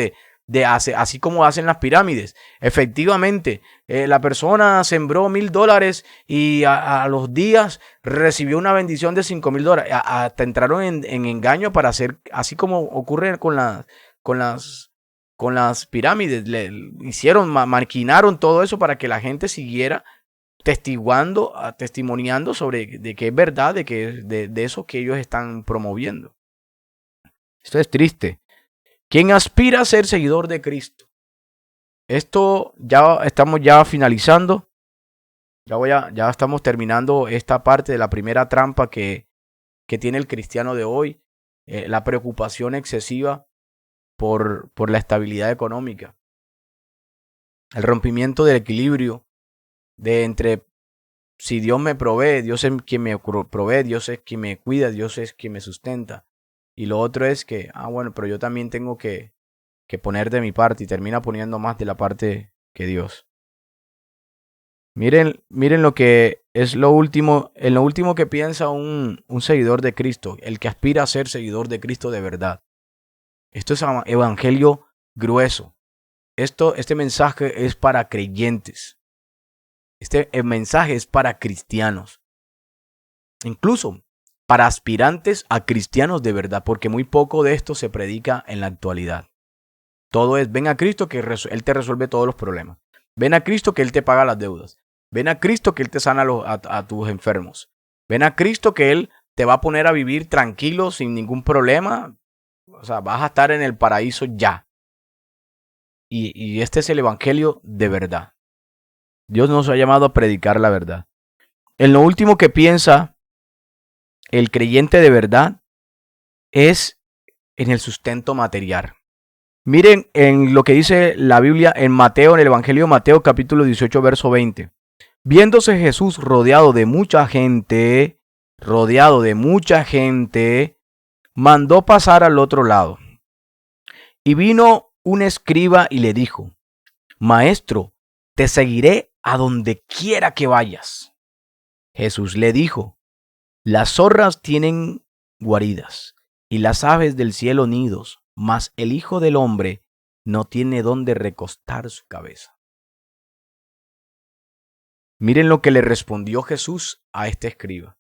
así como hacen las pirámides. Efectivamente, la persona sembró $1,000 y a los días recibió una bendición de $5,000. Hasta entraron en engaño para hacer, así como ocurre con las pirámides. Maquinaron todo eso para que la gente siguiera testimoniando sobre de que es verdad, de eso que ellos están promoviendo. Esto es triste. Quien aspira a ser seguidor de Cristo. Esto ya estamos finalizando. Ya estamos terminando esta parte de la primera trampa que tiene el cristiano de hoy. La preocupación excesiva por la estabilidad económica. El rompimiento del equilibrio de entre si Dios me provee, Dios es quien me provee, Dios es quien me cuida, Dios es quien me sustenta. Y lo otro es que, bueno, pero yo también tengo que poner de mi parte y termina poniendo más de la parte que Dios. Miren lo que es en lo último que piensa un seguidor de Cristo, el que aspira a ser seguidor de Cristo de verdad. Esto es evangelio grueso. Este mensaje es para creyentes. El mensaje es para cristianos. Incluso para aspirantes a cristianos de verdad, porque muy poco de esto se predica en la actualidad. Todo es, ven a Cristo que Él te resuelve todos los problemas. Ven a Cristo que Él te paga las deudas. Ven a Cristo que Él te sana a tus enfermos. Ven a Cristo que Él te va a poner a vivir tranquilo, sin ningún problema. O sea, vas a estar en el paraíso ya. Y este es el evangelio de verdad. Dios nos ha llamado a predicar la verdad. En lo último que piensa el creyente de verdad es en el sustento material. Miren en lo que dice la Biblia en Mateo, en el Evangelio de Mateo, capítulo 18, verso 20. Viéndose Jesús rodeado de mucha gente, mandó pasar al otro lado. Y vino un escriba y le dijo: Maestro, te seguiré a donde quiera que vayas. Jesús le dijo: Las zorras tienen guaridas y las aves del cielo nidos, mas el Hijo del Hombre no tiene dónde recostar su cabeza. Miren lo que le respondió Jesús a este escriba.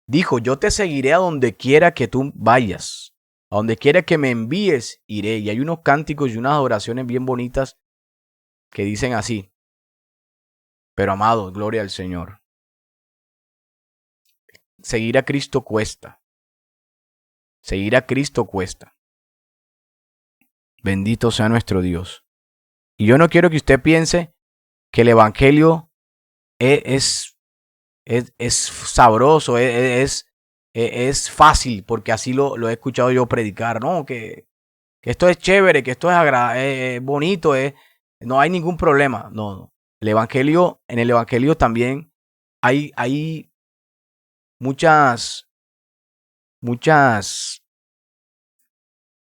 Dijo: yo te seguiré a donde quiera que tú vayas, a donde quiera que me envíes, iré. Y hay unos cánticos y unas oraciones bien bonitas que dicen así: pero amado, gloria al Señor. Seguir a Cristo cuesta. Seguir a Cristo cuesta. Bendito sea nuestro Dios. Y yo no quiero que usted piense que el Evangelio es sabroso, es fácil, porque así lo he escuchado yo predicar. No, que esto es chévere, que esto es bonito, no hay ningún problema. No. En el Evangelio también hay muchas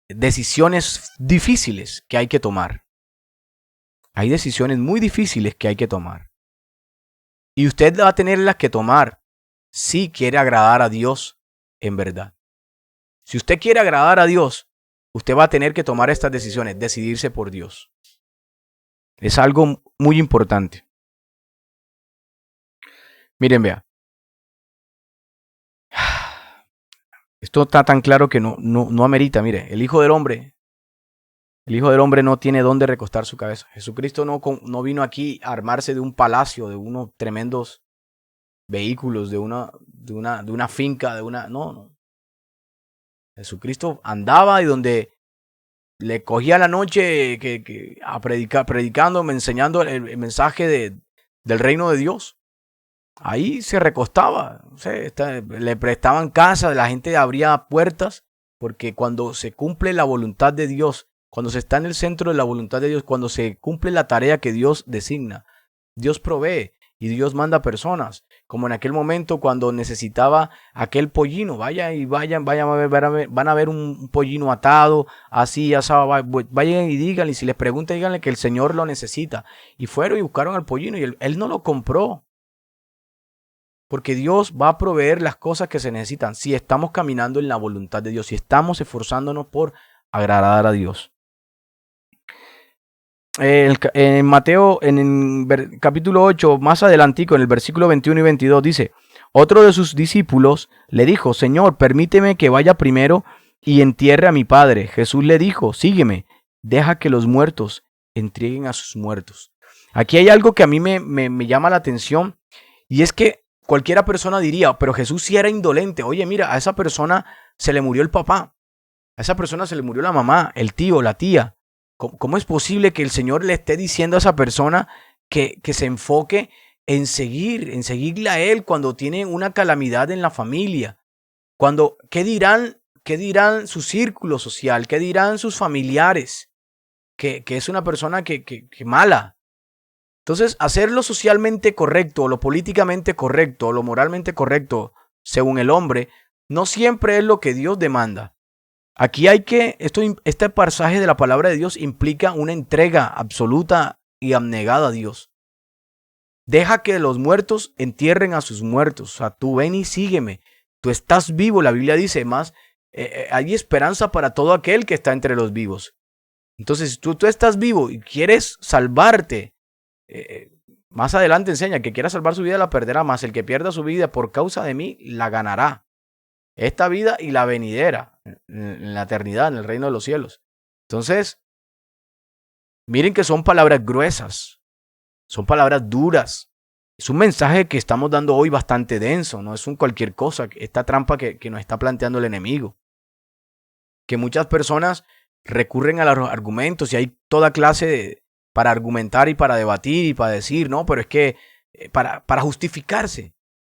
decisiones difíciles que hay que tomar. Hay decisiones muy difíciles que hay que tomar. Y usted va a tenerlas que tomar si quiere agradar a Dios en verdad. Si usted quiere agradar a Dios, usted va a tener que tomar estas decisiones, decidirse por Dios. Es algo muy importante. Miren, vea. Esto está tan claro que no amerita. Mire, el Hijo del Hombre no tiene dónde recostar su cabeza. Jesucristo no vino aquí a armarse de un palacio, de unos tremendos vehículos, de una finca, no. Jesucristo andaba y donde le cogía la noche predicando, enseñando el mensaje del reino de Dios. Ahí se recostaba, le prestaban casa, la gente abría puertas, porque cuando se cumple la voluntad de Dios, cuando se está en el centro de la voluntad de Dios, cuando se cumple la tarea que Dios designa, Dios provee y Dios manda personas. Como en aquel momento cuando necesitaba aquel pollino, van a ver un pollino atado, así, asado, vayan y díganle, y si les preguntan, díganle que el Señor lo necesita. Y fueron y buscaron al pollino y él no lo compró. Porque Dios va a proveer las cosas que se necesitan si estamos caminando en la voluntad de Dios, si estamos esforzándonos por agradar a Dios. En Mateo, en el capítulo 8, más adelantico, en el versículo 21 y 22, dice: otro de sus discípulos le dijo: Señor, permíteme que vaya primero y entierre a mi padre. Jesús le dijo: sígueme, deja que los muertos entreguen a sus muertos. Aquí hay algo que a mí me llama la atención, y es que cualquiera persona diría: pero Jesús sí era indolente. Oye, mira, a esa persona se le murió el papá, a esa persona se le murió la mamá, el tío, la tía. ¿Cómo es posible que el Señor le esté diciendo a esa persona que se enfoque en seguirle a Él cuando tiene una calamidad en la familia? ¿Qué dirán su círculo social? ¿Qué dirán sus familiares? Que es una persona que mala. Entonces, hacer lo socialmente correcto, lo políticamente correcto, lo moralmente correcto, según el hombre, no siempre es lo que Dios demanda. Aquí este pasaje de la palabra de Dios implica una entrega absoluta y abnegada a Dios. Deja que los muertos entierren a sus muertos. O sea, tú ven y sígueme. Tú estás vivo, la Biblia dice más. Hay esperanza para todo aquel que está entre los vivos. Entonces, si tú estás vivo y quieres salvarte, más adelante enseña que quiera salvar su vida la perderá, más el que pierda su vida por causa de mí la ganará. Esta vida y la venidera, en la eternidad, en el reino de los cielos. Entonces, miren que son palabras gruesas, son palabras duras. Es un mensaje que estamos dando hoy bastante denso, no es cualquier cosa, esta trampa que nos está planteando el enemigo. Que muchas personas recurren a los argumentos y hay toda clase para argumentar y para debatir y para decir: no, pero es que para justificarse.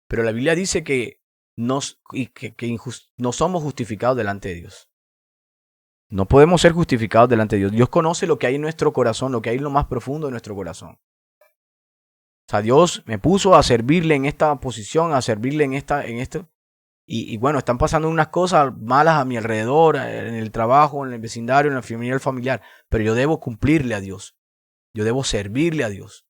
Pero la Biblia dice que no somos justificados delante de Dios. No podemos ser justificados delante de Dios. Dios conoce lo que hay en nuestro corazón, lo que hay en lo más profundo de nuestro corazón. O sea, Dios me puso a servirle en esta posición, a servirle en esto. Y bueno, están pasando unas cosas malas a mi alrededor, en el trabajo, en el vecindario, en la familiar, pero yo debo cumplirle a Dios. Yo debo servirle a Dios.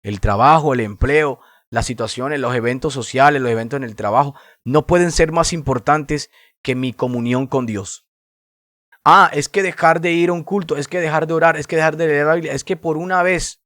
El trabajo, el empleo, las situaciones, los eventos sociales, los eventos en el trabajo, no pueden ser más importantes que mi comunión con Dios. Es que dejar de ir a un culto, es que dejar de orar, es que dejar de leer la Biblia, es que por una vez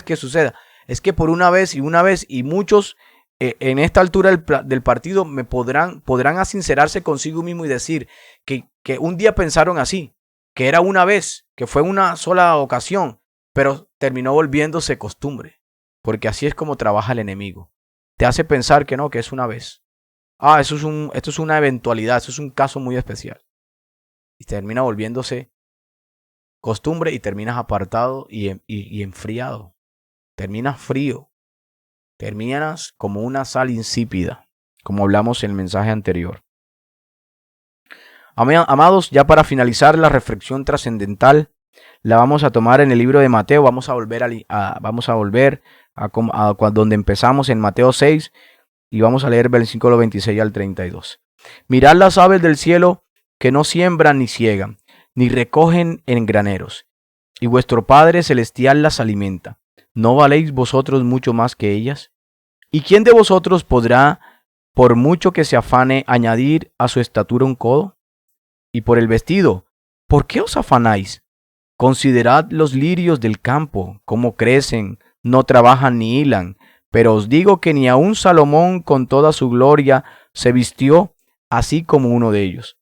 que suceda, es que por una vez, y muchos en esta altura del partido podrán sincerarse consigo mismo y decir que un día pensaron así, que era una vez, que fue una sola ocasión, pero terminó volviéndose costumbre, porque así es como trabaja el enemigo. Te hace pensar que no, que es una vez. Esto es una eventualidad, eso es un caso muy especial. Y termina volviéndose costumbre y terminas apartado y enfriado. Terminas frío. Terminas como una sal insípida, como hablamos en el mensaje anterior. Amados, ya para finalizar la reflexión trascendental, la vamos a tomar en el libro de Mateo. Vamos a volver a donde empezamos en Mateo 6 y vamos a leer versículo 26 al 32. Mirad las aves del cielo, que no siembran ni ciegan, ni recogen en graneros, y vuestro Padre Celestial las alimenta. ¿No valéis vosotros mucho más que ellas? ¿Y quién de vosotros podrá, por mucho que se afane, añadir a su estatura un codo? Y por el vestido, ¿por qué os afanáis? Considerad los lirios del campo, cómo crecen, no trabajan ni hilan, pero os digo que ni aun Salomón con toda su gloria se vistió así como uno de ellos.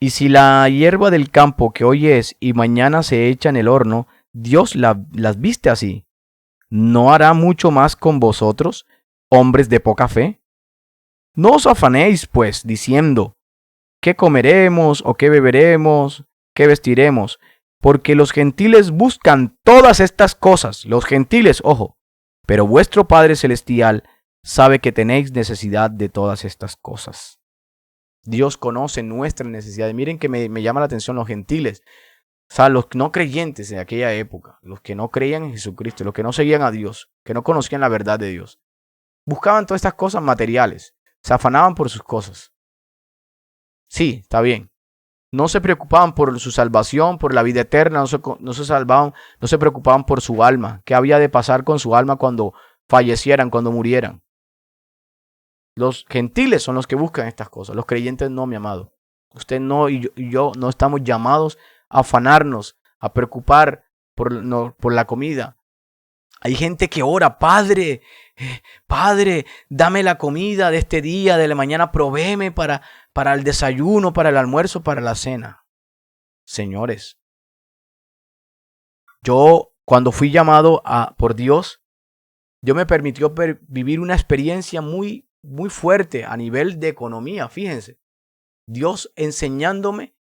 Y si la hierba del campo que hoy es y mañana se echa en el horno, Dios las viste así, ¿no hará mucho más con vosotros, hombres de poca fe? No os afanéis, pues, diciendo, ¿qué comeremos o qué beberemos, qué vestiremos? Porque los gentiles buscan todas estas cosas, los gentiles, ojo, pero vuestro Padre Celestial sabe que tenéis necesidad de todas estas cosas. Dios conoce nuestras necesidades. Miren que me llama la atención los gentiles. O sea, los no creyentes de aquella época, los que no creían en Jesucristo, los que no seguían a Dios, que no conocían la verdad de Dios. Buscaban todas estas cosas materiales. Se afanaban por sus cosas. Sí, está bien. No se preocupaban por su salvación, por la vida eterna. No se preocupaban por su alma. ¿Qué había de pasar con su alma cuando fallecieran, cuando murieran? Los gentiles son los que buscan estas cosas. Los creyentes no, mi amado. Usted no y yo no estamos llamados a afanarnos, a preocupar por la comida. Hay gente que ora, Padre, dame la comida de este día, de la mañana, provéeme para el desayuno, para el almuerzo, para la cena. Señores, yo cuando fui llamado por Dios, Dios me permitió vivir una experiencia muy fuerte a nivel de economía, fíjense. Dios enseñándome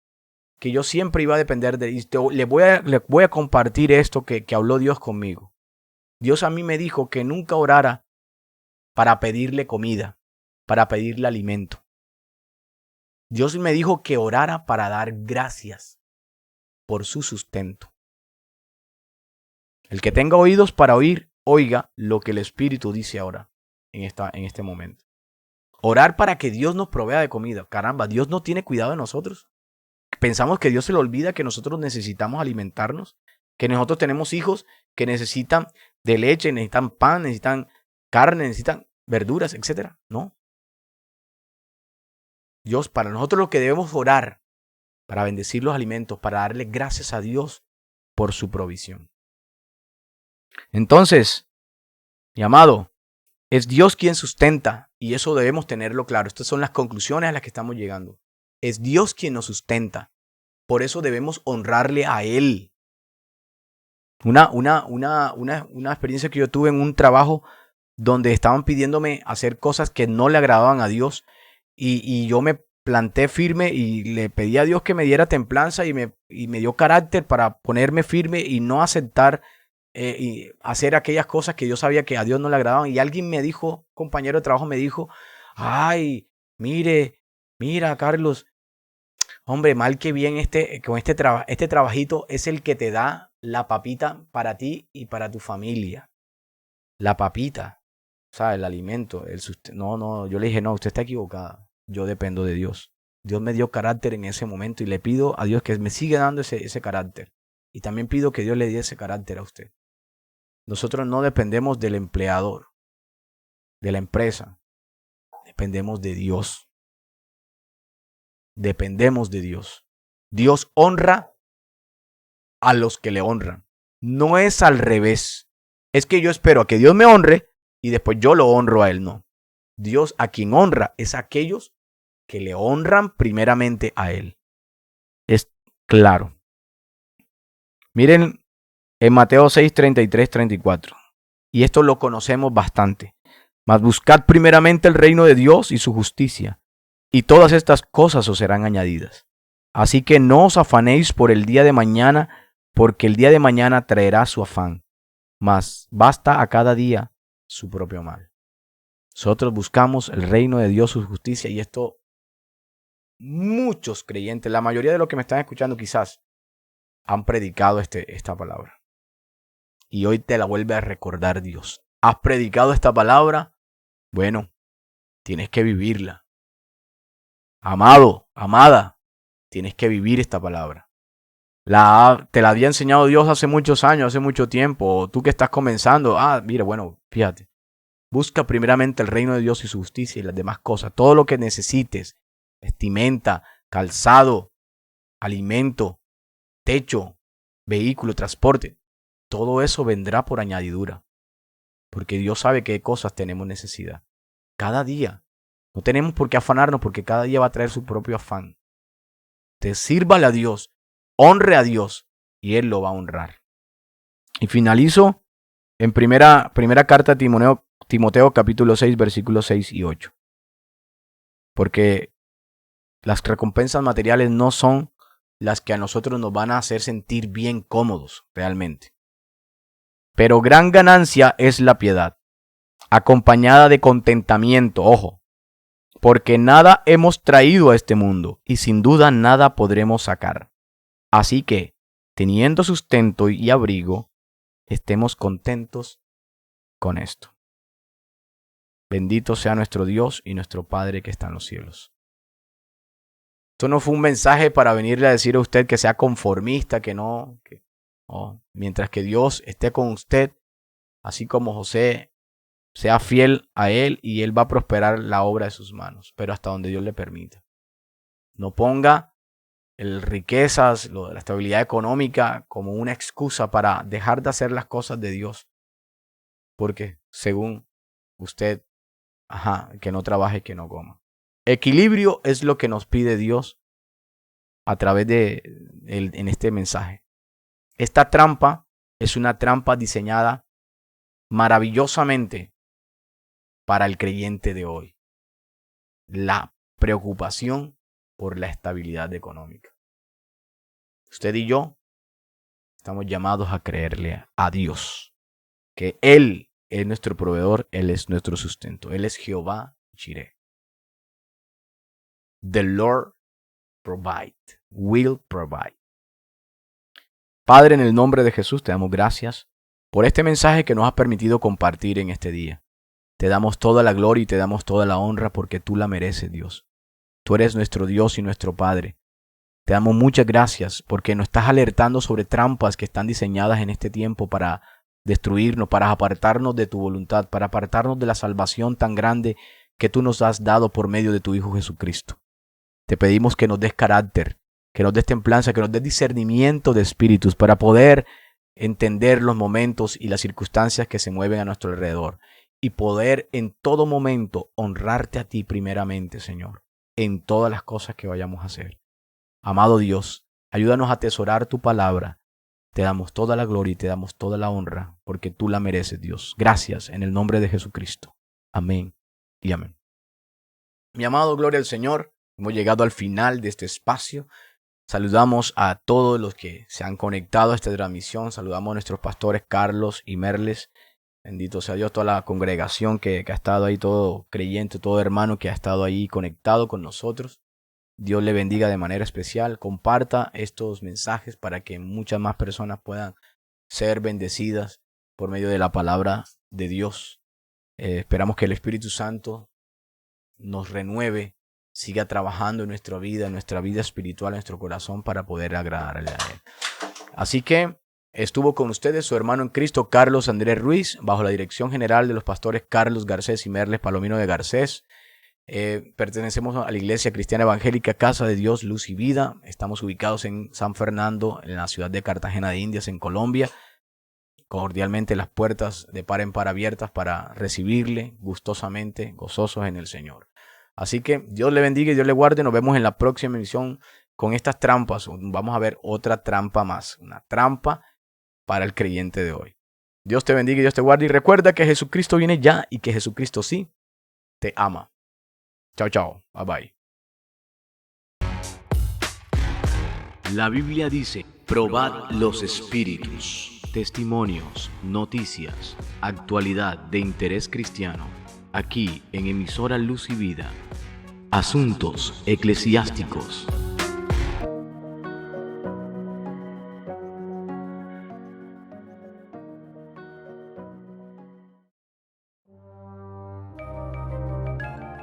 que yo siempre iba a depender de Él. Le voy a compartir esto que habló Dios conmigo. Dios a mí me dijo que nunca orara para pedirle comida, para pedirle alimento. Dios me dijo que orara para dar gracias por su sustento. El que tenga oídos para oír, oiga lo que el Espíritu dice ahora, en este momento. Orar para que Dios nos provea de comida. Caramba, Dios no tiene cuidado de nosotros. Pensamos que Dios se le olvida que nosotros necesitamos alimentarnos, que nosotros tenemos hijos que necesitan de leche, necesitan pan, necesitan carne, necesitan verduras, etc. No. Dios, para nosotros lo que debemos orar, para bendecir los alimentos, para darle gracias a Dios por su provisión. Entonces, mi amado, es Dios quien sustenta, y eso debemos tenerlo claro. Estas son las conclusiones a las que estamos llegando. Es Dios quien nos sustenta. Por eso debemos honrarle a Él. Una experiencia que yo tuve en un trabajo donde estaban pidiéndome hacer cosas que no le agradaban a Dios, y yo me planté firme y le pedí a Dios que me diera templanza y me dio carácter para ponerme firme y no aceptar y hacer aquellas cosas que yo sabía que a Dios no le agradaban. Y alguien me dijo, compañero de trabajo me dijo, ay, mira, Carlos, hombre, mal que bien con este trabajito es el que te da la papita para ti y para tu familia. La papita, o sea, el alimento, el sustento. No, yo le dije, no, usted está equivocada. Yo dependo de Dios. Dios me dio carácter en ese momento y le pido a Dios que me siga dando ese carácter. Y también pido que Dios le dé ese carácter a usted. Nosotros no dependemos del empleador, de la empresa. Dependemos de Dios. Dependemos de Dios. Dios honra a los que le honran. No es al revés. Es que yo espero a que Dios me honre y después yo lo honro a Él. No. Dios a quien honra es a aquellos que le honran primeramente a Él. Es claro. Miren en Mateo 6, 33, 34. Y esto lo conocemos bastante. Mas buscad primeramente el reino de Dios y su justicia, y todas estas cosas os serán añadidas. Así que no os afanéis por el día de mañana, porque el día de mañana traerá su afán. Mas basta a cada día su propio mal. Nosotros buscamos el reino de Dios, su justicia, y esto muchos creyentes, la mayoría de los que me están escuchando quizás, han predicado esta palabra. Y hoy te la vuelve a recordar Dios. ¿Has predicado esta palabra? Bueno, tienes que vivirla. Amado, amada, tienes que vivir esta palabra. Te la había enseñado Dios hace muchos años, hace mucho tiempo. O tú que estás comenzando, mira, bueno, fíjate. Busca primeramente el reino de Dios y su justicia y las demás cosas. Todo lo que necesites, vestimenta, calzado, alimento, techo, vehículo, transporte. Todo eso vendrá por añadidura. Porque Dios sabe qué cosas tenemos necesidad. Cada día. No tenemos por qué afanarnos porque cada día va a traer su propio afán. Te sírvale a Dios, honre a Dios y Él lo va a honrar. Y finalizo en primera carta a Timoteo capítulo 6 versículos 6 y 8. Porque las recompensas materiales no son las que a nosotros nos van a hacer sentir bien cómodos realmente. Pero gran ganancia es la piedad, acompañada de contentamiento, ojo, porque nada hemos traído a este mundo y sin duda nada podremos sacar. Así que, teniendo sustento y abrigo, estemos contentos con esto. Bendito sea nuestro Dios y nuestro Padre que está en los cielos. Esto no fue un mensaje para venirle a decir a usted que sea conformista, que no. Mientras que Dios esté con usted, así como José, sea fiel a Él y Él va a prosperar la obra de sus manos, pero hasta donde Dios le permita. No ponga riquezas, la estabilidad económica como una excusa para dejar de hacer las cosas de Dios. Porque según usted, que no trabaje, que no coma. Equilibrio es lo que nos pide Dios a través en este mensaje. Esta trampa es una trampa diseñada maravillosamente para el creyente de hoy. La preocupación por la estabilidad económica. Usted y yo estamos llamados a creerle a Dios, que Él es nuestro proveedor, Él es nuestro sustento, Él es Jehová Jireh. The Lord will provide. Padre, en el nombre de Jesús te damos gracias por este mensaje que nos has permitido compartir en este día. Te damos toda la gloria y te damos toda la honra porque tú la mereces, Dios. Tú eres nuestro Dios y nuestro Padre. Te damos muchas gracias porque nos estás alertando sobre trampas que están diseñadas en este tiempo para destruirnos, para apartarnos de tu voluntad, para apartarnos de la salvación tan grande que tú nos has dado por medio de tu Hijo Jesucristo. Te pedimos que nos des carácter, que nos des templanza, que nos des discernimiento de espíritus para poder entender los momentos y las circunstancias que se mueven a nuestro alrededor y poder en todo momento honrarte a ti primeramente, Señor, en todas las cosas que vayamos a hacer. Amado Dios, ayúdanos a atesorar tu palabra. Te damos toda la gloria y te damos toda la honra porque tú la mereces, Dios. Gracias en el nombre de Jesucristo. Amén y amén. Mi amado, gloria al Señor. Hemos llegado al final de este espacio. Saludamos a todos los que se han conectado a esta transmisión. Saludamos a nuestros pastores Carlos y Merles. Bendito sea Dios, toda la congregación que ha estado ahí, todo creyente, todo hermano que ha estado ahí conectado con nosotros. Dios le bendiga de manera especial. Comparta estos mensajes para que muchas más personas puedan ser bendecidas por medio de la palabra de Dios. Esperamos que el Espíritu Santo nos renueve, siga trabajando en nuestra vida espiritual, en nuestro corazón para poder agradarle a Él. Así que estuvo con ustedes su hermano en Cristo, Carlos Andrés Ruiz, bajo la dirección general de los pastores Carlos Garcés y Merles Palomino de Garcés. Pertenecemos a la Iglesia Cristiana Evangélica Casa de Dios, Luz y Vida. Estamos ubicados en San Fernando, en la ciudad de Cartagena de Indias, en Colombia. Cordialmente las puertas de par en par abiertas para recibirle gustosamente, gozosos en el Señor. Así que Dios le bendiga y Dios le guarde. Nos vemos en la próxima emisión con estas trampas. Vamos a ver otra trampa más, una trampa para el creyente de hoy. Dios te bendiga y Dios te guarde. Y recuerda que Jesucristo viene ya y que Jesucristo sí te ama. Chao, chao. Bye, bye. La Biblia dice, probad los espíritus. Testimonios, noticias, actualidad de interés cristiano. Aquí en emisora Luz y Vida. Asuntos eclesiásticos.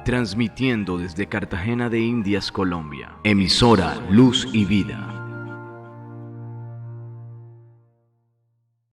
Transmitiendo desde Cartagena de Indias, Colombia. Emisora Luz y Vida.